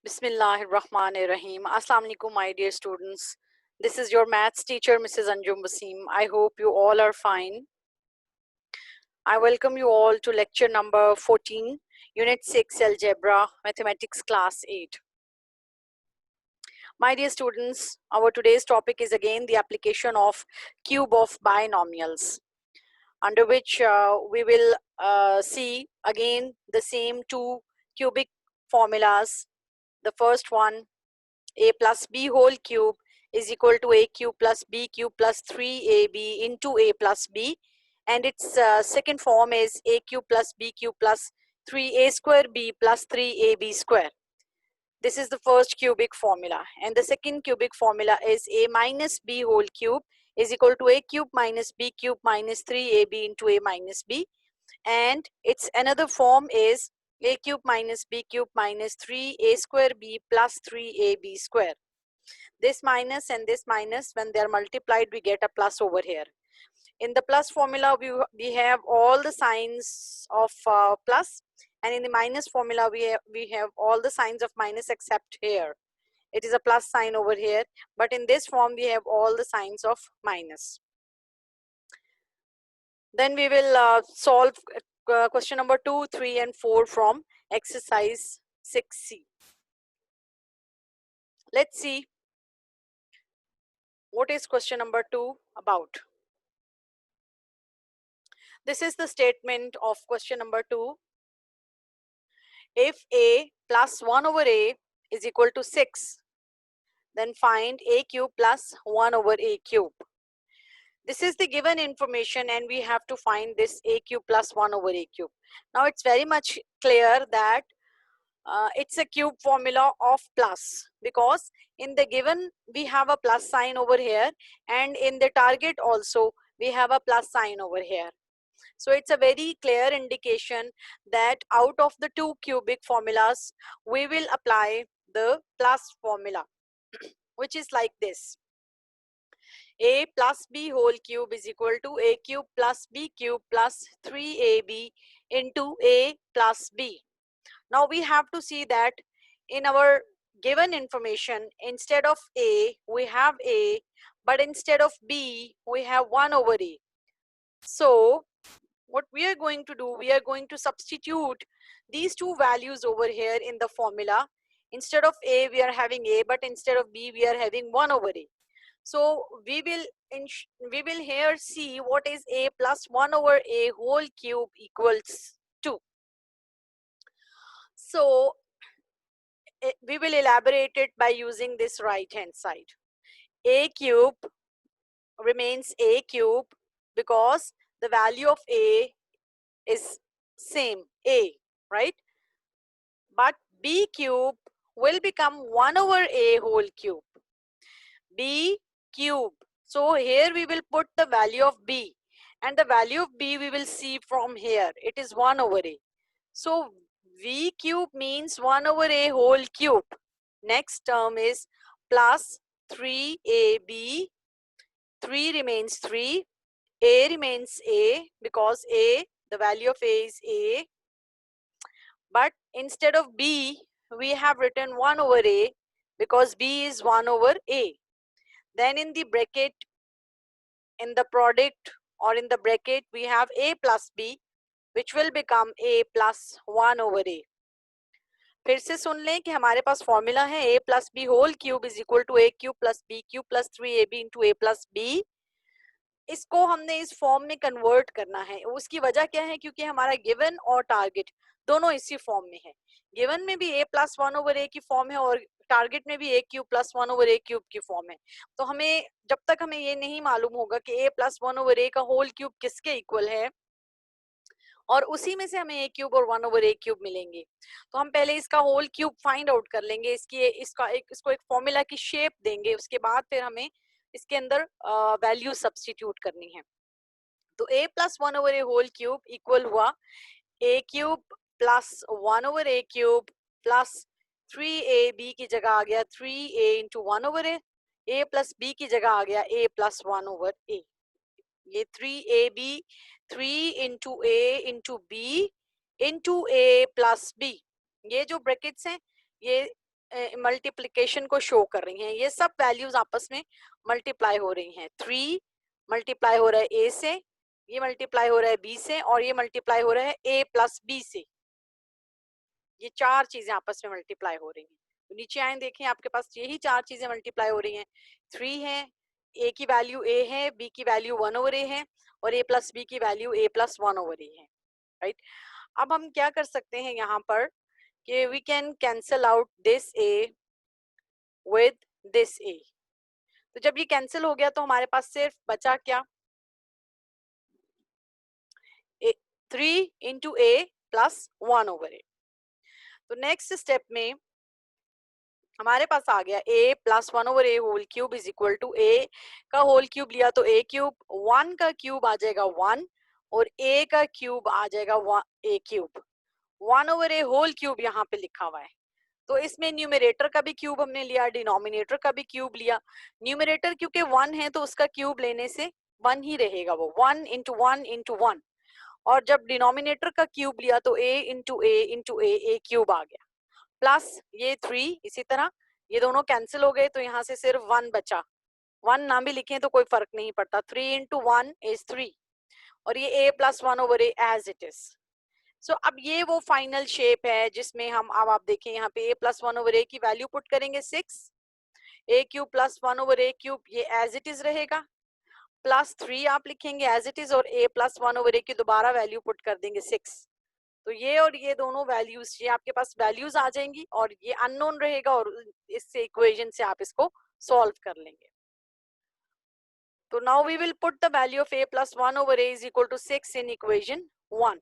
Bismillahirrahmanirrahim. Assalamu alaikum, my dear students. This is your maths teacher, Mrs. Anjum Wasim. I hope you all are fine. I welcome you all to lecture number 14, Unit 6, Algebra, Mathematics, Class 8. My dear students, our today's topic is again the application of cube of binomials, under which we will see again the same two cubic formulas. The first one, a plus b whole cube is equal to a cube plus b cube plus 3ab into a plus b, and its second form is a cube plus b cube plus 3a square b plus 3ab square. This is the first cubic formula, and the second cubic formula is a minus b whole cube is equal to a cube minus b cube minus 3ab into a minus b, and its another form is a cube minus b cube minus 3a square b plus 3ab square. This minus and this minus, when they are multiplied, we get a plus over here. In the plus formula, we have all the signs of plus, and in the minus formula, we have all the signs of minus except here. It is a plus sign over here, but in this form, we have all the signs of minus. Then we will solve question number 2, 3, and 4 from exercise 6C. Let's see what is question number 2 about. This is the statement of question number 2. If a plus 1 over a is equal to 6, then find a cube plus 1 over a cube. This is the given information, and we have to find this a cube plus 1 over a cube. Now it's very much clear that it's a cube formula of plus, because in the given we have a plus sign over here, and in the target also we have a plus sign over here. So it's a very clear indication that out of the two cubic formulas, we will apply the plus formula, which is like this. A plus b whole cube is equal to a cube plus b cube plus 3ab into a plus b. Now we have to see that in our given information, instead of a, we have a, but instead of b, we have 1 over a. So what we are going to do, we are going to substitute these two values over here in the formula. Instead of a, we are having a, but instead of b, we are having 1 over a. So we will here see what is a plus 1 over a whole cube equals to. So we will elaborate it by using this right hand side. A cube remains a cube because the value of a is same, a, right? But b cube will become 1 over a whole cube. B cube. So here we will put the value of b, and the value of b we will see from here. It is 1 over a. So v cube means 1 over a whole cube. Next term is plus 3ab. 3 remains 3. A remains a because a, the value of a is a. But instead of b, we have written 1 over a because b is 1 over a. Then in the bracket, in the product or in the bracket, we have a plus b, which will become a plus 1 over a. फिर से सुन लें कि हमारे पास formula है a plus B whole cube is equal to a cube plus b cube plus 3ab into a plus b. इसको हमने इस फॉर्म में कन्वर्ट करना है. उसकी वजह क्या है? क्योंकि हमारा गिवन और टारगेट दोनों इसी फॉर्म में है. गिवन में भी a प्लस 1 ओवर a की फॉर्म है और टारगेट में भी a cube plus 1 over a cube की फॉर्म है. तो हमें जब तक हमें ये नहीं मालूम होगा कि a प्लस 1 ओवर a का होल क्यूब किसके इक्वल है और उसी में से हमें a क्यूब और 1 ओवर a क्यूब मिलेंगे, तो हम पहले इसका होल क्यूब फाइंड आउट कर लेंगे. इसको एक फॉर्मूला की शेप देंगे, उसके बाद फिर हमें इसके अंदर वैल्यू सब्स्टिट्यूट करनी है. तो a plus 1 over a whole cube equal हुआ a cube plus 1 over a cube plus 3ab की जगह आ गया 3a into 1 over a plus b की जगह आ गया a प्लस 1 ओवर a. ये 3ab 3 into a into b into a plus b, ये जो ब्रैकेट्स हैं ये मल्टीप्लिकेशन को शो कर रही हैं। ये सब वैल्यूज आपस में मल्टीप्लाई हो रही हैं। 3 मल्टीप्लाई हो रहा है ए से, ये मल्टीप्लाई हो रहा है बी से, और ये मल्टीप्लाई हो रहा है ए प्लस बी से। ये चार चीजें आपस में मल्टीप्लाई हो रही हैं। तो नीचे आए देखें, आपके पास यही चार चीजें मल्टीप्लाई हो रही हैं। 3 है, ए की वैल्यू ए है, बी की वैल्यू 1/a है, और ए प्लस बी की वैल्यू ए प्लस 1/a है। राइट, अब हम क्या कर सकते हैं यहाँ पर कि we can cancel out this a with this a. तो जब ये कैंसिल हो गया तो हमारे पास सिर्फ बचा क्या, 3 इंटू ए प्लस 1/a। तो नेक्स्ट स्टेप में हमारे पास आ गया a plus 1/a whole cube is equal to a का होल क्यूब लिया तो a क्यूब, 1 का क्यूब आ जाएगा 1, और a का क्यूब आ जाएगा a cube. 1/a whole cube यहाँ पे लिखा हुआ है। तो इसमें न्यूमरेटर का भी क्यूब हमने लिया, डिनोमिनेटर का भी क्यूब लिया। न्यूमरेटर क्योंकि 1 है तो उसका क्यूब लेने से 1 ही रहेगा, वो 1 इंटू 1 इंटू 1। और जब डिनोमिनेटर का क्यूब लिया तो a into a into a cube आ गया, प्लस ये 3। इसी तरह ये दोनों कैंसिल हो गए तो यहाँ से सिर्फ 1 बचा। 1 ना भी लिखें तो कोई फर्क नहीं पड़ता, 3 इंटू 1 इज 3, और ये a plus 1/a as it is. So अब ये वो फाइनल शेप है जिसमें हम, अब आप देखें यहाँ पे a प्लस 1/a की वैल्यू पुट करेंगे 6, a cube plus 1/a cube ये एज इट इज रहेगा, प्लस 3 आप लिखेंगे एज इट इज, और a प्लस 1/a की दोबारा वैल्यू पुट कर देंगे 6। तो ये और ये दोनों वैल्यूज, ये आपके पास वैल्यूज आ जाएंगी और ये अननोन रहेगा, और इससे इक्वेशन से आप इसको सॉल्व कर लेंगे। तो now we will put the value of a plus 1/a is equal to 6 in equation 1.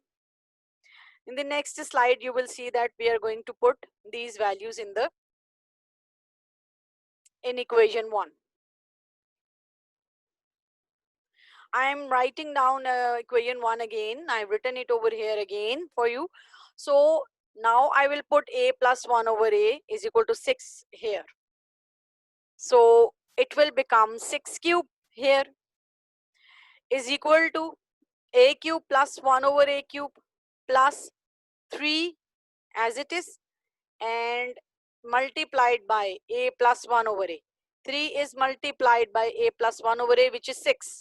In the next slide you will see that we are going to put these values in equation 1. I am writing down equation 1 again. I've written it over here again for you. So now I will put a plus 1/a is equal to 6 here. So it will become 6 cube here is equal to a cube plus 1/a cube plus 3 as it is, and multiplied by a plus 1/a. 3 is multiplied by a plus 1/a, which is 6.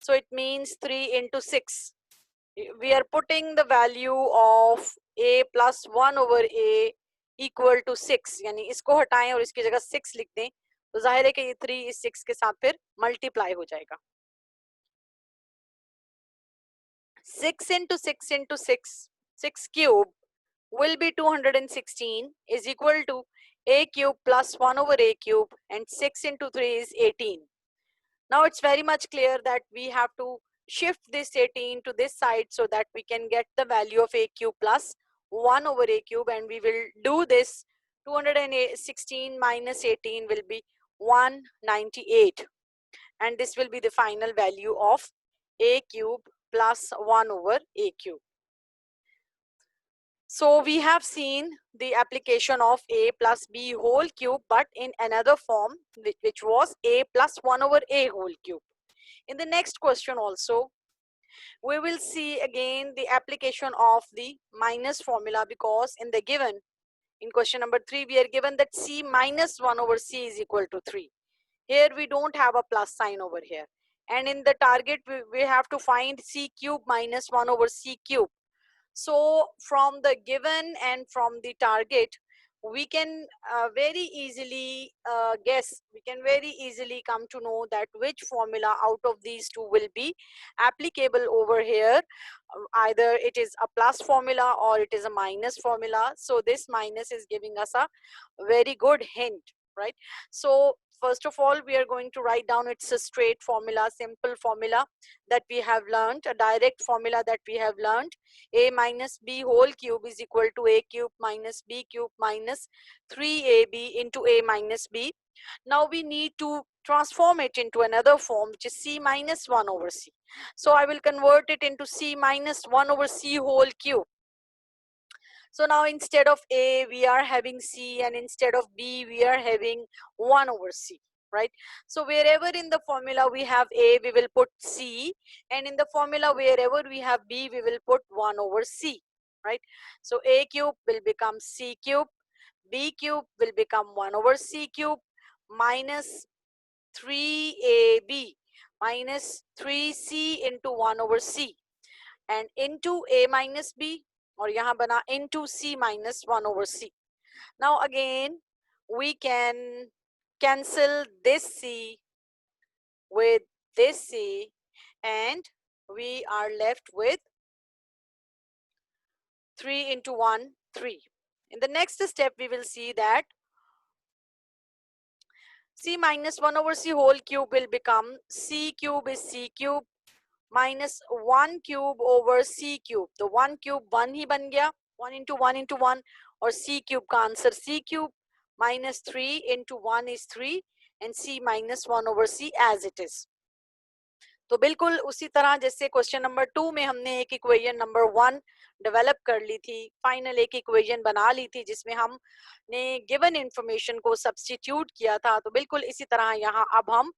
So it means 3 into 6. We are putting the value of a plus 1/a equal to 6, यानी इसको हटाएं और इसकी जगह 6 लिख दें तो जाहिर है कि ये 3 इस 6 के साथ फिर मल्टीप्लाई हो जाएगा। 6 into 6 into 6, 6 cube will be 216 is equal to a cube plus 1/a cube, and 6 into 3 is 18. Now it's very much clear that we have to shift this 18 to this side so that we can get the value of a cube plus 1/a cube, and we will do this. 216 minus 18 will be 198, and this will be the final value of a cube plus 1/a cube. So we have seen the application of a plus b whole cube, but in another form, which was a plus 1/a whole cube. In the next question also, we will see again the application of the minus formula, because in the given, in question number 3, we are given that c minus 1/c is equal to 3. Here we don't have a plus sign over here. And in the target, we have to find c cube minus 1/c cube. So from the given and from the target, we can very easily guess, we can very easily come to know that which formula out of these two will be applicable over here. Either it is a plus formula or it is a minus formula. So this minus is giving us a very good hint, right? So first of all, we are going to write down, it's a straight formula, simple formula that we have learned, a direct formula that we have learned. A minus b whole cube is equal to a cube minus b cube minus 3ab into a minus b. Now we need to transform it into another form, which is c minus 1/c. So I will convert it into c minus 1/c whole cube. So now instead of a, we are having c, and instead of b, we are having 1/c, right? So wherever in the formula we have a, we will put c, and in the formula wherever we have b, we will put 1/c, right? So a cube will become c cube, b cube will become 1 over c cube minus 3ab minus 3c into 1 over c and into a minus b, और यहाँ बना into c minus 1 over c. Now again we can cancel this c with this c and we are left with 3 into 1, 3. In the next step we will see that c minus 1 over c whole cube will become c cube is c cube minus 1 cube over c cube. तो 1 cube 1 ही बन गया, 1 into 1 into 1, और c cube का answer c cube minus 3 into 1 is 3 and c minus 1 over c as it is. तो बिल्कुल उसी तरह जैसे क्वेश्चन नंबर 2 में हमने एक इक्वेशन नंबर 1 डेवलप कर ली थी, फाइनल एक इक्वेशन बना ली थी जिसमें हमने गिवन इंफॉर्मेशन को सब्स्टिट्यूट किया था, तो बिल्कुल इसी तरह यहाँ अब हम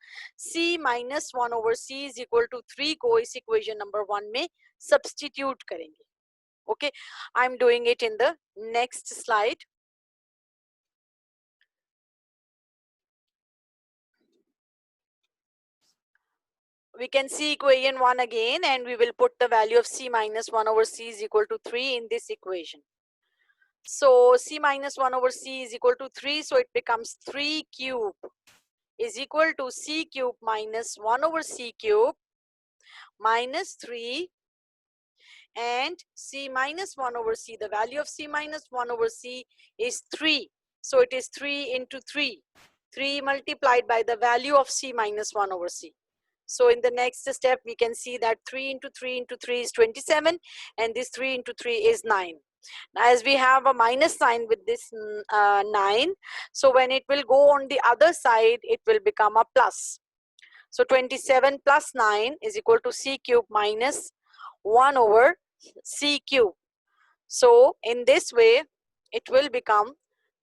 c minus 1 over c is equal to 3 को इस इक्वेशन नंबर 1 में सब्स्टिट्यूट करेंगे. Okay, I am doing it in the next slide. We can see equation 1 again and we will put the value of c minus 1 over c is equal to 3 in this equation. So c minus 1 over c is equal to 3, so it becomes 3 cube is equal to c cube minus 1 over c cube minus 3 and c minus 1 over c, the value of c minus 1 over c is 3, so it is 3 into 3, 3 multiplied by the value of c minus 1 over c. So in the next step, we can see that 3 into 3 into 3 is 27 and this 3 into 3 is 9. Now as we have a minus sign with this 9, so when it will go on the other side, it will become a plus. So 27 plus 9 is equal to c cube minus 1 over c cube. So in this way, it will become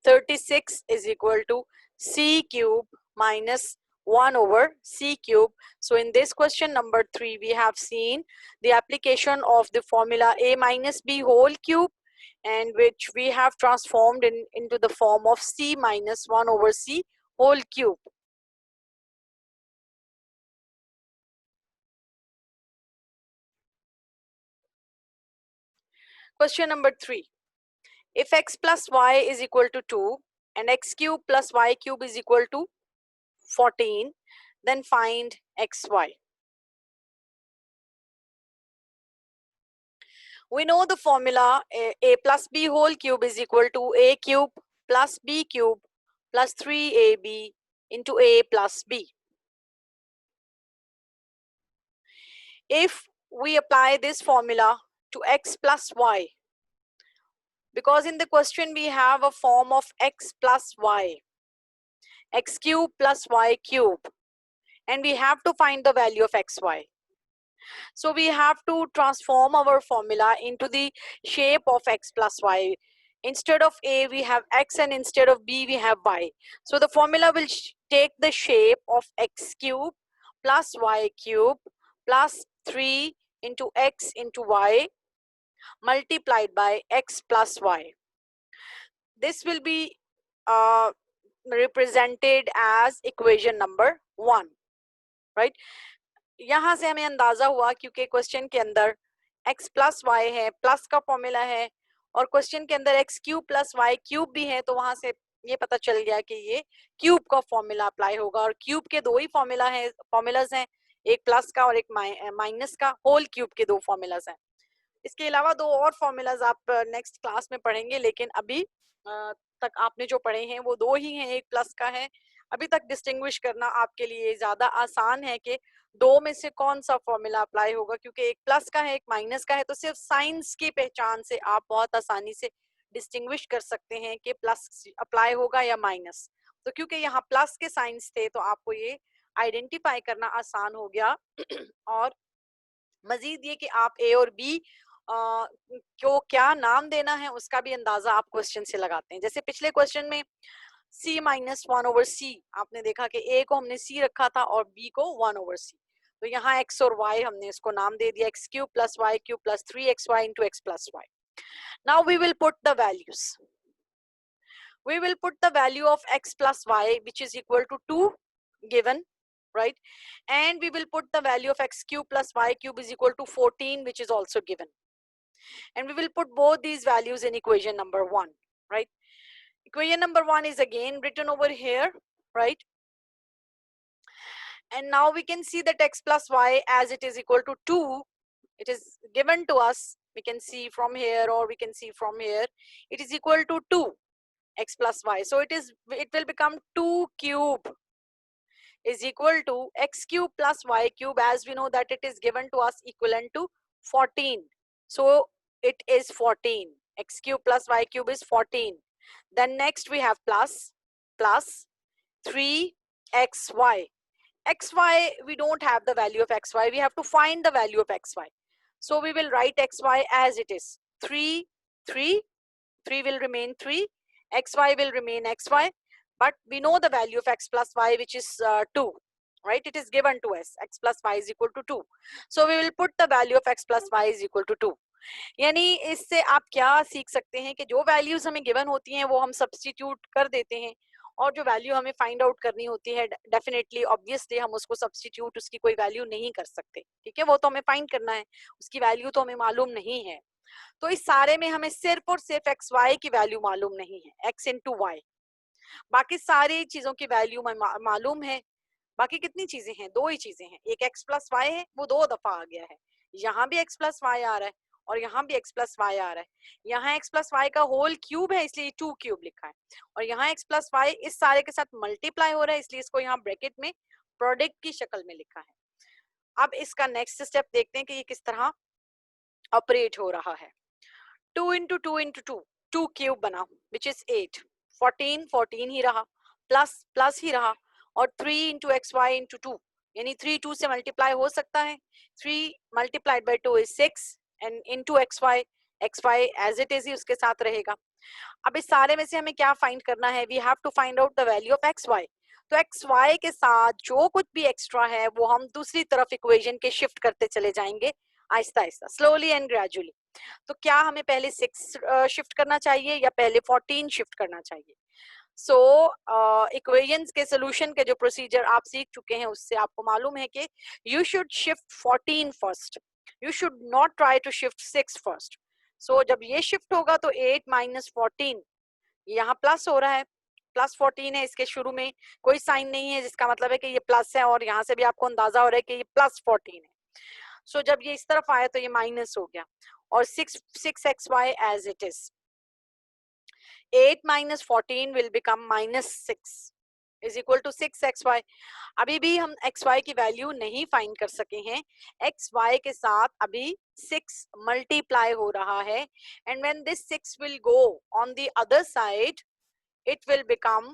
36 is equal to c cube minus 1 over c cube. So in this question number 3, we have seen the application of the formula a minus b whole cube, and which we have transformed into the form of c minus 1 over c whole cube. Question number 3. If x plus y is equal to 2 and x cube plus y cube is equal to 14, then find xy. We know the formula a plus b whole cube is equal to a cube plus b cube plus 3ab into a plus b. If we apply this formula to x plus y, because in the question we have a form of x plus y, x cube plus y cube, and we have to find the value of xy. So we have to transform our formula into the shape of x plus y. Instead of a we have x and instead of b we have y. So the formula will take the shape of x cube plus y cube plus 3 into x into y multiplied by x plus y. This will be represented as equation number 1, right? यहाँ से हमें अंदाजा हुआ क्योंकि question के अंदर x plus Y है, plus का फॉर्मूला है, और क्वेश्चन के अंदर x cube plus Y cube भी है, तो वहां से ये पता चल गया कि ये क्यूब का फॉर्मूला अप्लाई होगा. और क्यूब के दो ही फॉर्मूलाज हैं, एक प्लस का और एक माइनस का. होल क्यूब के दो फॉर्मूलाज हैं. इसके अलावा दो और फॉर्मूलाज आप नेक्स्ट क्लास में पढ़ेंगे, लेकिन अभी तक आपने जो पढ़े हैं वो दो ही हैं, एक प्लस का है. अभी तक डिस्टिंग्विश करना आपके लिए ज्यादा आसान है कि दो में से कौन सा फॉर्मूला अप्लाई होगा, क्योंकि एक प्लस का है एक माइनस का है, तो सिर्फ साइंस की पहचान से आप बहुत आसानी से डिस्टिंग्विश कर सकते हैं कि प्लस अप्लाई होगा या माइनस. तो क्योंकि यहाँ प्लस के साइंस थे तो आपको ये आइडेंटिफाई करना आसान हो गया. और मजीद ये कि आप ए और बी को क्या नाम देना है उसका भी अंदाजा आप क्वेश्चन से लगाते हैं. जैसे पिछले क्वेश्चन में c माइनस 1 ओवर c आपने देखा कि a को हमने c रखा था और b को 1 ओवर c. तो यहाँ x और y हमने इसको नाम दे दिया x cube plus y cube plus 3xy into x plus y. Now we will put the values. we will put the value of x plus y, which is equal to 2 given, right? And we will put the value of x cube plus y cube is equal to 14, which is also given. And we will put both these values in equation number 1, right? Equation number 1 is again written over here, right? And now we can see that x plus y as it is equal to 2, it is given to us. We can see from here or we can see from here. It is equal to 2 x plus y. So it will become 2 cube is equal to x cube plus y cube, as we know that it is given to us equivalent to 14. So it is 14. X cube plus y cube is 14. Then next we have plus 3xy. xy, we don't have the value of xy. We have to find the value of xy. So we will write xy as it is. 3 will remain 3. xy will remain xy. But we know the value of x plus y, which is 2. Right? It is given to us. X plus y is equal to 2. So we will put the value of x plus y is equal to 2. यानी इससे आप क्या सीख सकते हैं कि जो values हमें गिवन होती हैं वो हम सब्स्टिट्यूट कर देते हैं, और जो वैल्यू हमें फाइंड आउट करनी होती है डेफिनेटली ऑब्वियसली हम उसको सब्स्टिट्यूट उसकी कोई वैल्यू नहीं कर सकते. ठीक है, वो तो हमें फाइंड करना है, उसकी वैल्यू तो हमें मालूम नहीं है. तो इस सारे में हमें सिर्फ और सिर्फ एक्स वाई की वैल्यू मालूम नहीं है, एक्स इंटू वाई. बाकी सारी चीजों की वैल्यू मालूम है. बाकी कितनी चीजें हैं? 2 ही चीजें हैं. एक एक्स प्लस वाई है, वो 2 दफा आ गया है. यहाँ भी एक्स प्लस वाई आ रहा है और यहाँ भी एक्स प्लस वाई आ रहा है. यहाँ एक्स प्लस वाई का होल क्यूब है इसलिए 2 क्यूब लिखा है, और यहाँ एक्स प्लस वाई इस सारे के साथ मल्टीप्लाई हो रहा है इसलिए इसको यहाँ ब्रैकेट में प्रोडक्ट की शक्ल में लिखा है. अब इसका नेक्स्ट स्टेप देखते हैं कि ये किस तरह ऑपरेट हो रहा है. 2 इंटू 2 इंटू 2, 2 क्यूब बना विच इज 8. 14 ही रहा, प्लस ही रहा, और 3 इंटू एक्स वाई इंटू 2, यानी 3 2 से मल्टीप्लाई हो सकता है. 3 multiplied by 2 is 6 and into X Y as it is ही उसके साथ रहेगा. अब इस सारे में से हमें क्या फाइंड करना है? We have to find out the value of X Y. तो एक्स वाई के साथ जो कुछ भी एक्स्ट्रा है वो हम दूसरी तरफ इक्वेशन के शिफ्ट करते चले जाएंगे Aahista Aahista, slowly and gradually. तो क्या हमें पहले 6 शिफ्ट करना चाहिए या पहले 14 शिफ्ट करना चाहिए? सो इक्वेशंस के सोल्यूशन के जो प्रोसीजर आप सीख चुके हैं उससे आपको मालूम है कि you should shift 14 first, you should not try to shift 6 first. So जब ये शिफ्ट होगा तो 8 माइनस 14, यहाँ प्लस हो रहा है, प्लस 14 है, इसके शुरू में कोई साइन नहीं है जिसका मतलब है कि ये प्लस है, और यहाँ से भी आपको अंदाजा हो रहा है कि ये प्लस 14 है. सो जब ये इस तरफ आया तो ये माइनस हो गया, और 6xy as it is. 8 minus 14 will become minus 6 is equal to 6xy. अभी भी हम xy की वैल्यू नहीं फाइंड कर सके हैं. xy के साथ अभी 6 मल्टीप्लाई हो रहा है, and when this 6 will go on the other side, it will become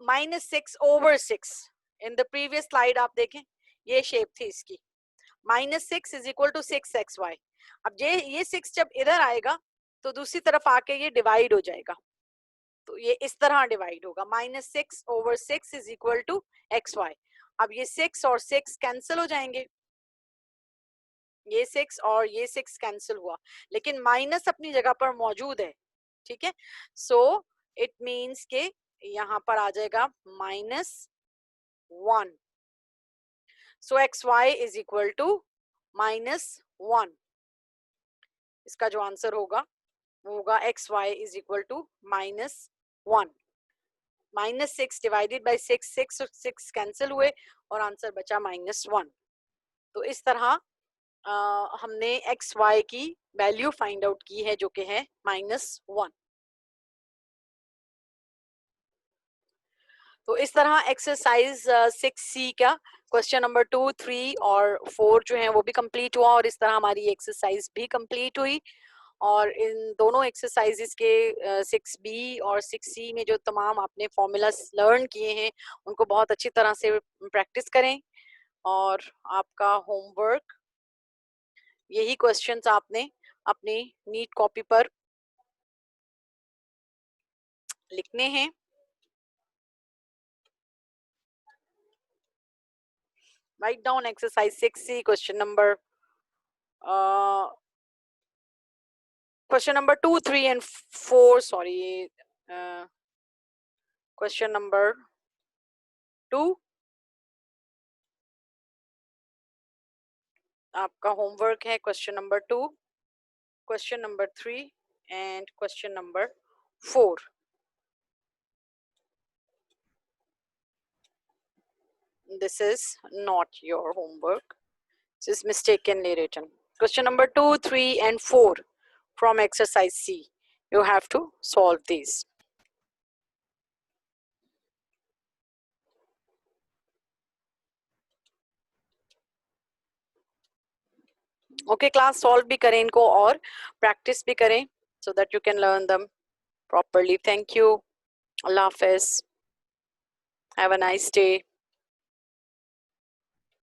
minus 6 over 6. In the previous slide आप देखें ये शेप थी इसकी. Minus 6 is equal to 6xy. अब ये 6 जब इधर आएगा तो दूसरी तरफ आके ये डिवाइड हो जाएगा, तो ये इस तरह डिवाइड होगा. Minus 6 over 6 is equal to xy. अब ये 6 और 6 कैंसिल हो जाएंगे, ये 6 और ये 6 कैंसिल हुआ, लेकिन माइनस अपनी जगह पर मौजूद है. ठीक है, सो इट मीन्स के यहाँ पर आ जाएगा -1. So xy is equal to -1. इसका जो आंसर होगा वो होगा xy is equal to -1. -6 divided by 6 और 6 कैंसिल हुए और आंसर बचा -1. तो इस तरह हमने xy की वैल्यू फाइंड आउट की है जो कि है -1. तो इस तरह एक्सरसाइज 6C का क्वेश्चन नंबर 2, 3 और 4 जो है वो भी कंप्लीट हुआ, और इस तरह हमारी एक्सरसाइज भी कंप्लीट हुई. और इन दोनों एक्सरसाइजेस के 6B और 6C में जो तमाम आपने फॉर्मूलास लर्न किए हैं उनको बहुत अच्छी तरह से प्रैक्टिस करें. और आपका होमवर्क यही क्वेश्चंस आपने अपनी नीट कॉपी पर लिखने हैं. Write down exercise 6C question number question number 2, 3 and 4, sorry, question number 2 आपका homework है question number 2, question number 3 and question number 4. This is not your homework. This is mistakenly written. Question number 2, 3 and 4 from exercise C. You have to solve these. Okay class, solve भी करें इनको और practice भी करें so that you can learn them properly. Thank you. Allah Hafiz. Have a nice day.